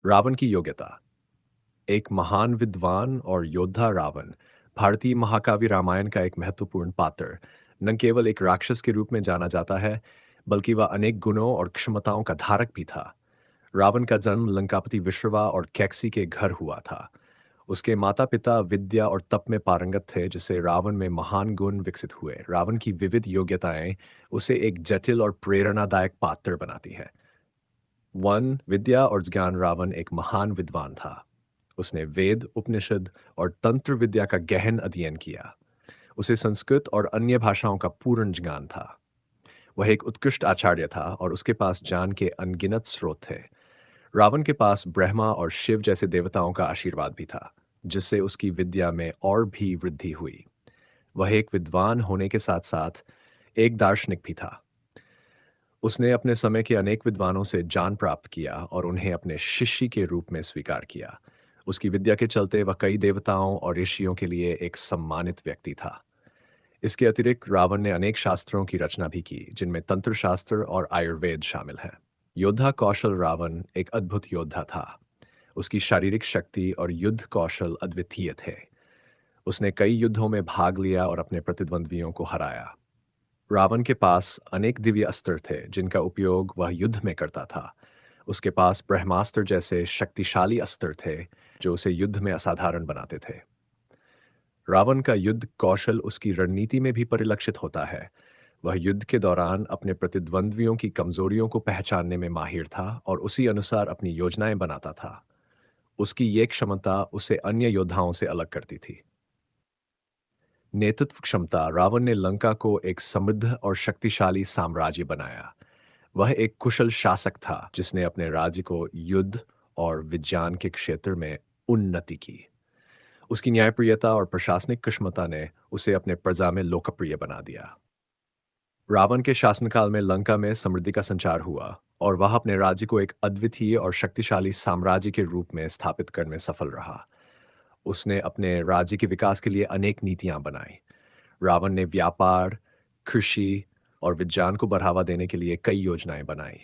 रावण की योग्यता। एक महान विद्वान और योद्धा रावण भारतीय महाकाव्य रामायण का एक महत्वपूर्ण पात्र न केवल एक राक्षस के रूप में जाना जाता है, बल्कि वह अनेक गुणों और क्षमताओं का धारक भी था। रावण का जन्म लंकापति विश्रवा और कैकसी के घर हुआ था। उसके माता पिता विद्या और तप में पारंगत थे, जिससे रावण में महान गुण विकसित हुए। रावण की विविध योग्यताएं उसे एक जटिल और प्रेरणादायक पात्र बनाती है। वन विद्या और ज्ञान। रावण एक महान विद्वान था। उसने वेद, उपनिषद और तंत्र विद्या का गहन अध्ययन किया। उसे संस्कृत और अन्य भाषाओं का पूर्ण ज्ञान था। वह एक उत्कृष्ट आचार्य था और उसके पास ज्ञान के अनगिनत स्रोत थे। रावण के पास ब्रह्मा और शिव जैसे देवताओं का आशीर्वाद भी था, जिससे उसकी विद्या में और भी वृद्धि हुई। वह एक विद्वान होने के साथ साथ एक दार्शनिक भी था। उसने अपने समय के अनेक विद्वानों से ज्ञान प्राप्त किया और उन्हें अपने शिष्य के रूप में स्वीकार किया। उसकी विद्या के चलते वह कई देवताओं और ऋषियों के लिए एक सम्मानित व्यक्ति था। इसके अतिरिक्त रावण ने अनेक शास्त्रों की रचना भी की, जिनमें तंत्र शास्त्र और आयुर्वेद शामिल है। योद्धा कौशल। रावण एक अद्भुत योद्धा था। उसकी शारीरिक शक्ति और युद्ध कौशल अद्वितीय थे। उसने कई युद्धों में भाग लिया और अपने प्रतिद्वंद्वियों को हराया। रावण के पास अनेक दिव्य अस्त्र थे, जिनका उपयोग वह युद्ध में करता था। उसके पास ब्रह्मास्त्र जैसे शक्तिशाली अस्त्र थे, जो उसे युद्ध में असाधारण बनाते थे। रावण का युद्ध कौशल उसकी रणनीति में भी परिलक्षित होता है। वह युद्ध के दौरान अपने प्रतिद्वंद्वियों की कमजोरियों को पहचानने में माहिर था और उसी अनुसार अपनी योजनाएं बनाता था। उसकी ये क्षमता उसे अन्य योद्धाओं से अलग करती थी। नेतृत्व क्षमता। रावण ने लंका को एक समृद्ध और शक्तिशाली साम्राज्य बनाया। वह एक कुशल शासक था, जिसने अपने राज्य को युद्ध और विज्ञान के क्षेत्र में उन्नति की। उसकी न्यायप्रियता और प्रशासनिक कुशलता ने उसे अपने प्रजा में लोकप्रिय बना दिया। रावण के शासनकाल में लंका में समृद्धि का संचार हुआ और वह अपने राज्य को एक अद्वितीय और शक्तिशाली साम्राज्य के रूप में स्थापित करने में सफल रहा। उसने अपने राज्य के विकास के लिए अनेक नीतियां बनाई। रावण ने व्यापार, कृषि और विज्ञान को बढ़ावा देने के लिए कई योजनाएं बनाई।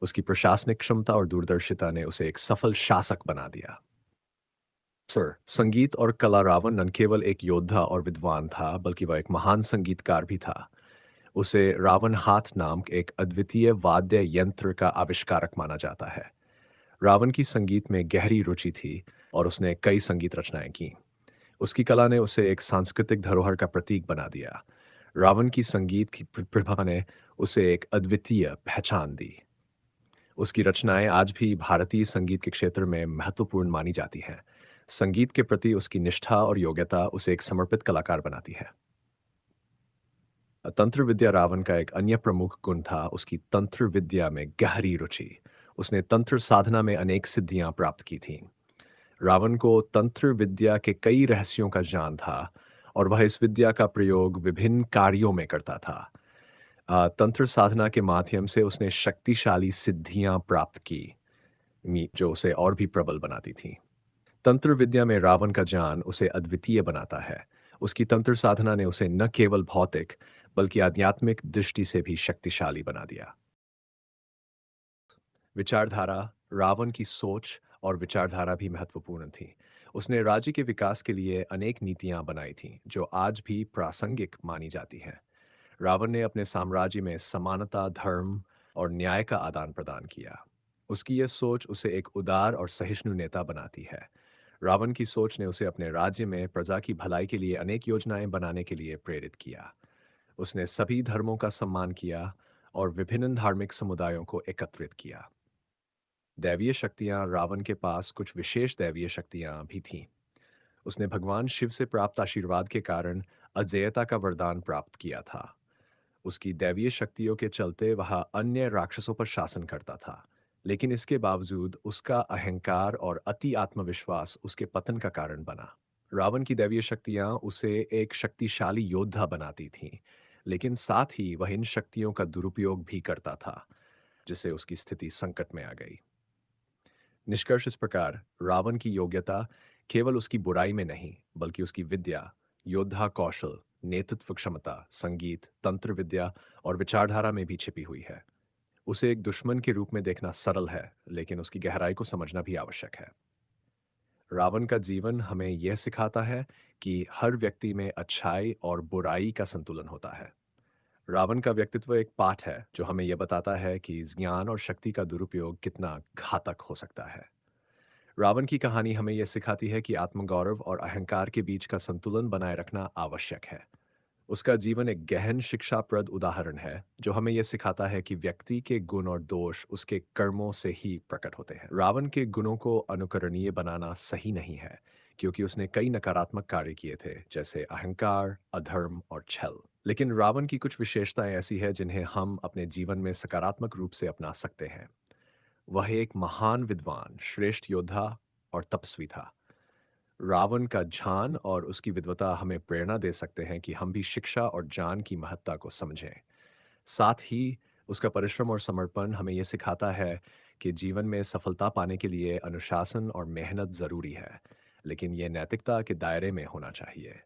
उसकी प्रशासनिक क्षमता और दूरदर्शिता ने उसे एक सफल शासक बना दिया। सर, संगीत और कला। रावण न केवल एक योद्धा और विद्वान था, बल्कि वह एक महान संगीतकार भी था। उसे रावण हाथ नामक एक अद्वितीय वाद्य यंत्र का आविष्कारक माना जाता है। रावण की संगीत में गहरी रुचि थी और उसने कई संगीत रचनाएं की। उसकी कला ने उसे एक सांस्कृतिक धरोहर का प्रतीक बना दिया। रावण की संगीत की प्रतिभा ने उसे एक अद्वितीय पहचान दी। उसकी रचनाएं आज भी भारतीय संगीत के क्षेत्र में महत्वपूर्ण मानी जाती हैं। संगीत के प्रति उसकी निष्ठा और योग्यता उसे एक समर्पित कलाकार बनाती है। तंत्र विद्या। रावण का एक अन्य प्रमुख गुण था उसकी तंत्र विद्या में गहरी रुचि। उसने तंत्र साधना में अनेक सिद्धियां प्राप्त की थीं। रावण को तंत्र विद्या के कई रहस्यों का ज्ञान था और वह इस विद्या का प्रयोग विभिन्न कार्यों में करता था। तंत्र साधना के माध्यम से उसने शक्तिशाली सिद्धियां प्राप्त की, जो उसे और भी प्रबल बनाती थीं। तंत्र विद्या में रावण का ज्ञान उसे अद्वितीय बनाता है। उसकी तंत्र साधना ने उसे न केवल भौतिक, बल्कि आध्यात्मिक दृष्टि से भी शक्तिशाली बना दिया। विचारधारा। रावण की सोच और विचारधारा भी महत्वपूर्ण थी। उसने राज्य के विकास के लिए अनेक नीतियां बनाई थीं, जो आज भी प्रासंगिक मानी जाती हैं। रावण ने अपने साम्राज्य में समानता, धर्म और न्याय का आदान प्रदान किया। उसकी यह सोच उसे एक उदार और सहिष्णु नेता बनाती है। रावण की सोच ने उसे अपने राज्य में प्रजा की भलाई के लिए अनेक योजनाएं बनाने के लिए प्रेरित किया। उसने सभी धर्मों का सम्मान किया और विभिन्न धार्मिक समुदायों को एकत्रित किया। दैवीय शक्तियां। रावण के पास कुछ विशेष दैवीय शक्तियां भी थीं। उसने भगवान शिव से प्राप्त आशीर्वाद के कारण अजेयता का वरदान प्राप्त किया था। उसकी दैवीय शक्तियों के चलते वह अन्य राक्षसों पर शासन करता था, लेकिन इसके बावजूद उसका अहंकार और अति आत्मविश्वास उसके पतन का कारण बना। रावण की दैवीय शक्तियां उसे एक शक्तिशाली योद्धा बनाती थीं, लेकिन साथ ही वह इन शक्तियों का दुरुपयोग भी करता था, जिससे उसकी स्थिति संकट में आ गई। निष्कर्ष इस प्रकार, रावण की योग्यता केवल उसकी बुराई में नहीं, बल्कि उसकी विद्या, योद्धा कौशल, नेतृत्व क्षमता, संगीत, तंत्र विद्या और विचारधारा में भी छिपी हुई है। उसे एक दुश्मन के रूप में देखना सरल है, लेकिन उसकी गहराई को समझना भी आवश्यक है। रावण का जीवन हमें यह सिखाता है कि हर व्यक्ति में अच्छाई और बुराई का संतुलन होता है। रावण का व्यक्तित्व एक पाठ है जो हमें यह बताता है कि ज्ञान और शक्ति का दुरुपयोग कितना घातक हो सकता है। रावण की कहानी हमें यह सिखाती है कि आत्मगौरव और अहंकार के बीच का संतुलन बनाए रखना आवश्यक है। उसका जीवन एक गहन शिक्षाप्रद उदाहरण है जो हमें यह सिखाता है कि व्यक्ति के गुण और दोष उसके कर्मों से ही प्रकट होते हैं। रावण के गुणों को अनुकरणीय बनाना सही नहीं है, क्योंकि उसने कई नकारात्मक कार्य किए थे, जैसे अहंकार, अधर्म और छल। लेकिन रावण की कुछ विशेषताएं ऐसी हैं जिन्हें हम अपने जीवन में सकारात्मक रूप से अपना सकते हैं। वह एक महान विद्वान, श्रेष्ठ योद्धा और तपस्वी था। रावण का ज्ञान और उसकी विद्वता हमें प्रेरणा दे सकते हैं कि हम भी शिक्षा और ज्ञान की महत्ता को समझें। साथ ही उसका परिश्रम और समर्पण हमें यह सिखाता है कि जीवन में सफलता पाने के लिए अनुशासन और मेहनत जरूरी है, लेकिन यह नैतिकता के दायरे में होना चाहिए।